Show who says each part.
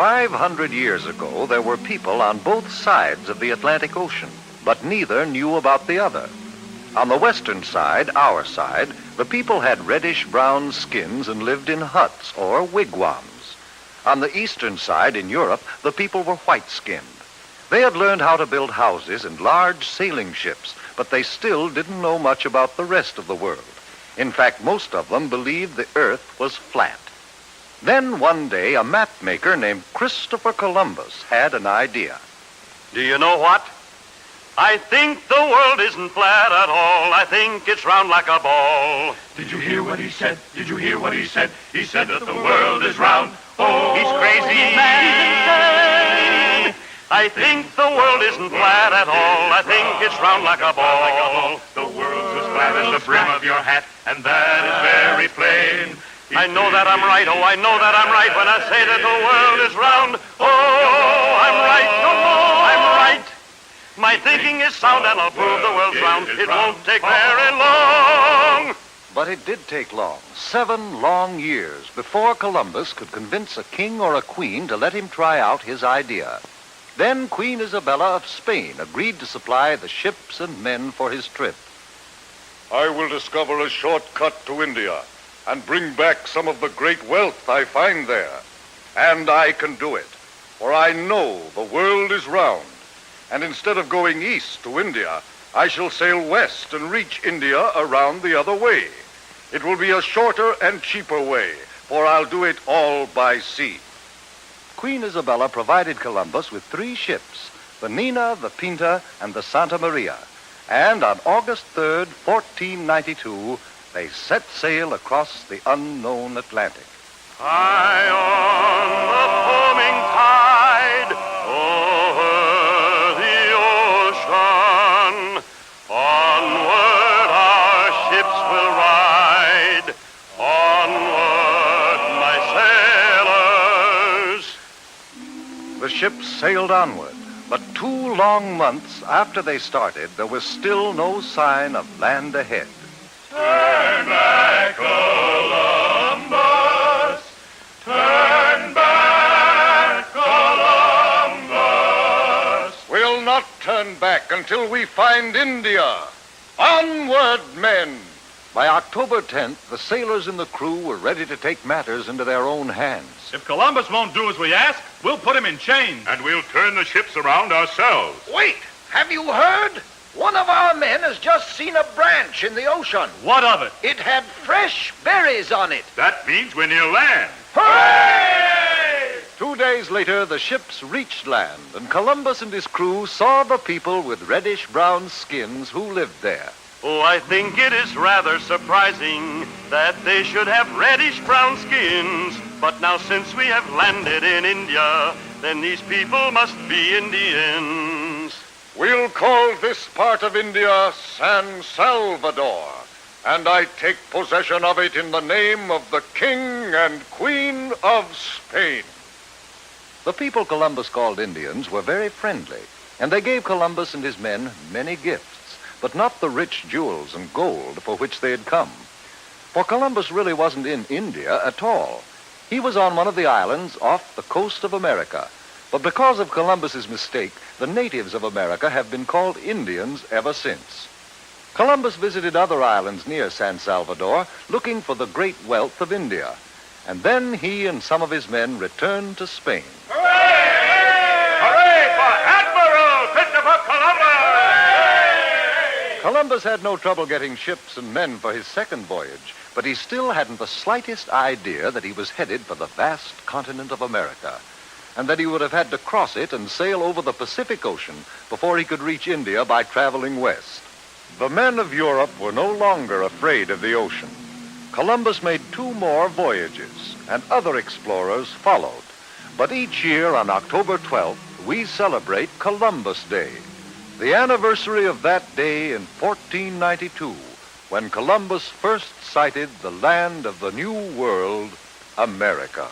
Speaker 1: 500 years ago, there were people on both sides of the Atlantic Ocean, but neither knew about the other. On the western side, our side, the people had reddish-brown skins and lived in huts or wigwams. On the eastern side, in Europe, the people were white-skinned. They had learned how to build houses and large sailing ships, but they still didn't know much about the rest of the world. In fact, most of them believed the earth was flat. Then one day, a map maker named Christopher Columbus had an idea.
Speaker 2: Do you know what? I think the world isn't flat at all. I think it's round like a ball.
Speaker 3: Did you hear what he said? Did you hear what he said? He said that the world is round. Oh,
Speaker 2: he's crazy mad. I think the world isn't flat at all. I think it's round like a ball.
Speaker 3: The world's as flat as the brim of your hat, and that is very plain.
Speaker 2: I know that I'm right, oh, I know that I'm right when I say that the world is round. Oh, I'm right, oh, I'm right. My thinking is sound and I'll prove the world's round. It won't take very long.
Speaker 1: But it did take long, 7 long years, before Columbus could convince a king or a queen to let him try out his idea. Then Queen Isabella of Spain agreed to supply the ships and men for his trip.
Speaker 4: I will discover a shortcut to India and bring back some of the great wealth I find there. And I can do it, for I know the world is round. And instead of going east to India, I shall sail west and reach India around the other way. It will be a shorter and cheaper way, for I'll do it all by sea.
Speaker 1: Queen Isabella provided Columbus with 3 ships, the Nina, the Pinta, and the Santa Maria. And on August 3rd, 1492, they set sail across the unknown Atlantic.
Speaker 2: High on the foaming tide, over the ocean, onward our ships will ride, onward, my sailors.
Speaker 1: The ships sailed onward, but 2 long months after they started, there was still no sign of land ahead.
Speaker 3: Turn back, Columbus! Turn back, Columbus!
Speaker 4: We'll not turn back until we find India. Onward, men!
Speaker 1: By October 10th, the sailors and the crew were ready to take matters into their own hands.
Speaker 5: If Columbus won't do as we ask, we'll put him in chains.
Speaker 3: And we'll turn the ships around ourselves.
Speaker 6: Wait! Have you heard? One of our men has just seen a branch in the ocean.
Speaker 5: What of it?
Speaker 6: It had fresh berries on it.
Speaker 3: That means we're near land.
Speaker 6: Hooray!
Speaker 1: 2 days later, the ships reached land, and Columbus and his crew saw the people with reddish-brown skins who lived there.
Speaker 2: Oh, I think it is rather surprising that they should have reddish-brown skins. But now since we have landed in India, then these people must be Indians.
Speaker 4: We'll call this part of India San Salvador, and I take possession of it in the name of the King and Queen of Spain.
Speaker 1: The people Columbus called Indians were very friendly, and they gave Columbus and his men many gifts, but not the rich jewels and gold for which they had come. For Columbus really wasn't in India at all. He was on one of the islands off the coast of America. But because of Columbus's mistake, the natives of America have been called Indians ever since. Columbus visited other islands near San Salvador, looking for the great wealth of India. And then he and some of his men returned to Spain.
Speaker 3: Hooray! Hooray for Admiral Christopher Columbus!
Speaker 1: Columbus had no trouble getting ships and men for his second voyage, but he still hadn't the slightest idea that he was headed for the vast continent of America, and that he would have had to cross it and sail over the Pacific Ocean before he could reach India by traveling west. The men of Europe were no longer afraid of the ocean. Columbus made 2 more voyages, and other explorers followed. But each year on October 12th, we celebrate Columbus Day, the anniversary of that day in 1492, when Columbus first sighted the land of the New World, America.